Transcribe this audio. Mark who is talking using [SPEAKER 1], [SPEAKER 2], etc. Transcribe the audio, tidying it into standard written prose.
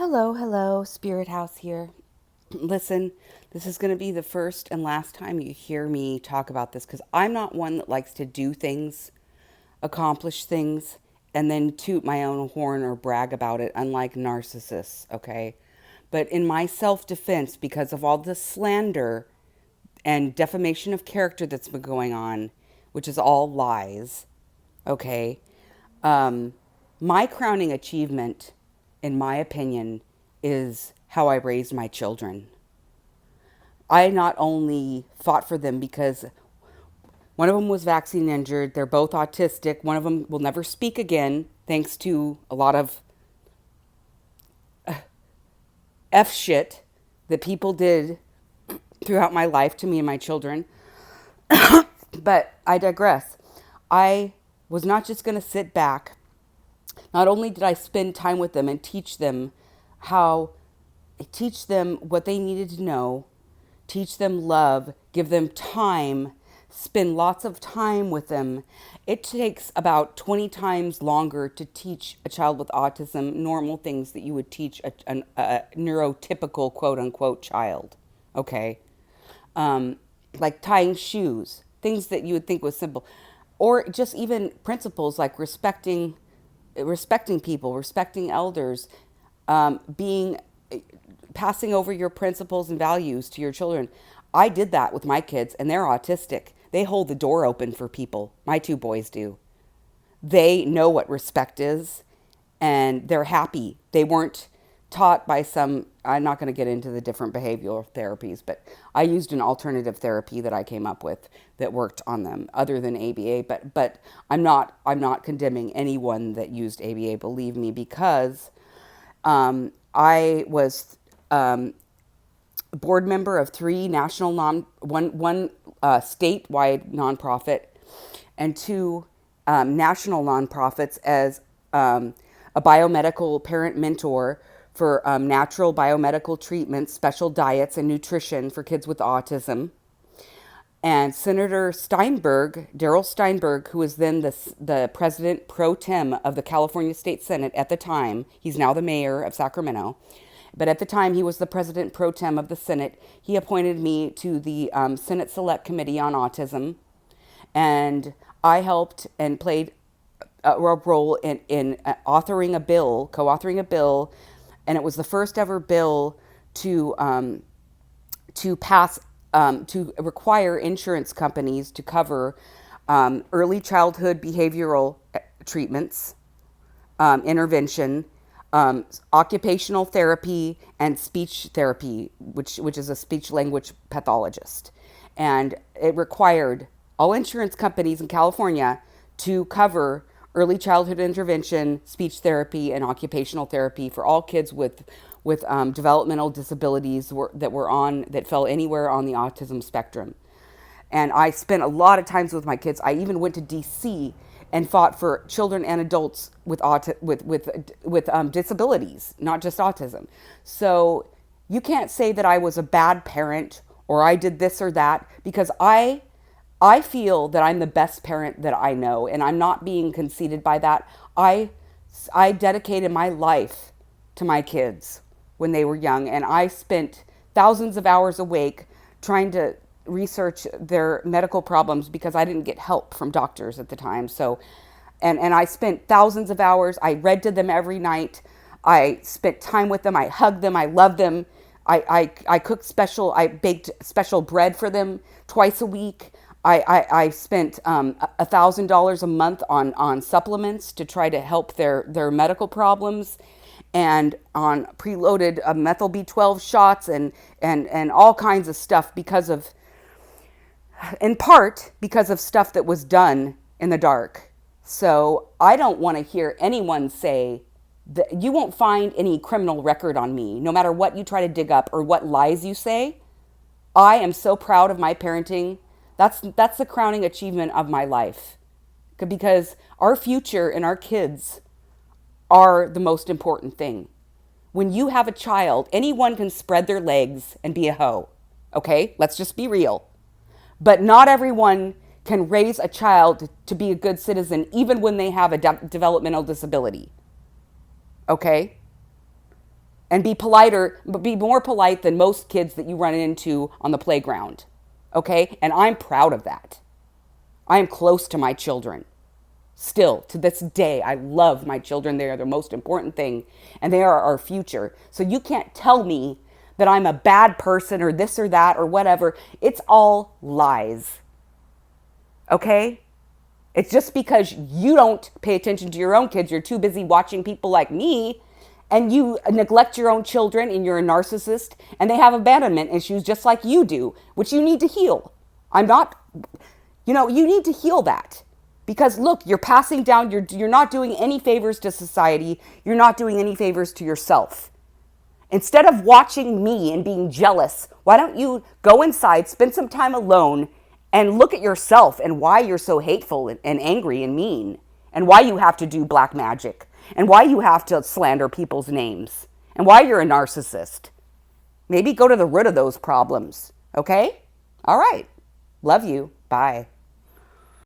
[SPEAKER 1] Hello, Spirit House here. Listen, this is going to be the first and last time you hear me talk about this because I'm not one that likes to do things, accomplish things, and then toot my own horn or brag about it, unlike narcissists, okay? But in my self defense, because of all the slander and defamation of character that's been going on, which is all lies, okay? Um, my crowning achievement, in my opinion, is how I raised my children. I not only fought for them because one of them was vaccine injured, they're both autistic, one of them will never speak again, thanks to a lot of F shit that people did throughout my life to me and my children. But I digress. I was not just going to sit back. Not only did I spend time with them and how, teach them what they needed to know, teach them love, give them time, spend lots of time with them. It takes about 20 times longer to teach a child with autism normal things that you would teach a neurotypical quote unquote child. Okay. Like tying shoes, things that you would think was simple, or just even principles like respecting people, respecting elders, being passing over your principles and values to your children. I did that with my kids, and they're autistic. They hold the door open for people. My two boys do. They know what respect is, and they're happy. They weren't taught by some, I'm not going to get into the different behavioral therapies, but I used an alternative therapy that I came up with that worked on them other than ABA. But I'm not condemning anyone that used ABA, believe me, because I was board member of three national one statewide nonprofit and two national nonprofits as a biomedical parent mentor for natural biomedical treatments, special diets, and nutrition for kids with autism. And Senator Steinberg, Darrell Steinberg, who was then the president pro tem of the California State Senate at the time, he's now the mayor of Sacramento, but at the time he was the president pro tem of the Senate. He appointed me to the Senate Select Committee on Autism, and I helped and played a role in authoring a bill, co-authoring a bill, and it was the first ever bill to pass to require insurance companies to cover early childhood behavioral treatments, intervention, occupational therapy, and speech therapy, which is a speech language pathologist, and it required all insurance companies in California to cover early childhood intervention, speech therapy, and occupational therapy for all kids with developmental disabilities that fell anywhere on the autism spectrum. And I spent a lot of times with my kids. I even went to DC and fought for children and adults with disabilities, not just autism. So you can't say that I was a bad parent or I did this or that, because I feel that I'm the best parent that I know, and I'm not being conceited by that. I dedicated my life to my kids when they were young, and I spent thousands of hours awake trying to research their medical problems because I didn't get help from doctors at the time. So, and I spent thousands of hours. I read to them every night. I spent time with them. I hugged them. I loved them. I baked special bread for them twice a week. I spent $1,000 a month on supplements to try to help their medical problems, and on preloaded methyl B12 shots and all kinds of stuff in part because of stuff that was done in the dark. So I don't want to hear anyone say that. You won't find any criminal record on me, no matter what you try to dig up or what lies you say. I am so proud of my parenting. That's the crowning achievement of my life, because our future and our kids are the most important thing. When you have a child, anyone can spread their legs and be a hoe. Okay? Let's just be real. But not everyone can raise a child to be a good citizen, even when they have a developmental disability. Okay? and be politer, be more polite than most kids that you run into on the playground. Okay? And I'm proud of that. I am close to my children. Still, to this day, I love my children. They are the most important thing, and they are our future. So you can't tell me that I'm a bad person or this or that or whatever. It's all lies. Okay? It's just because you don't pay attention to your own kids. You're too busy watching people like me, and you neglect your own children, and you're a narcissist, and they have abandonment issues just like you do, which you need to heal. I'm not, you need to heal that. Because look, you're passing down, you're not doing any favors to society. You're not doing any favors to yourself. Instead of watching me and being jealous, why don't you go inside, spend some time alone, and look at yourself and why you're so hateful and angry and mean, and why you have to do black magic, and why you have to slander people's names, and why you're a narcissist. Maybe go to the root of those problems, okay? All right. Love you. Bye.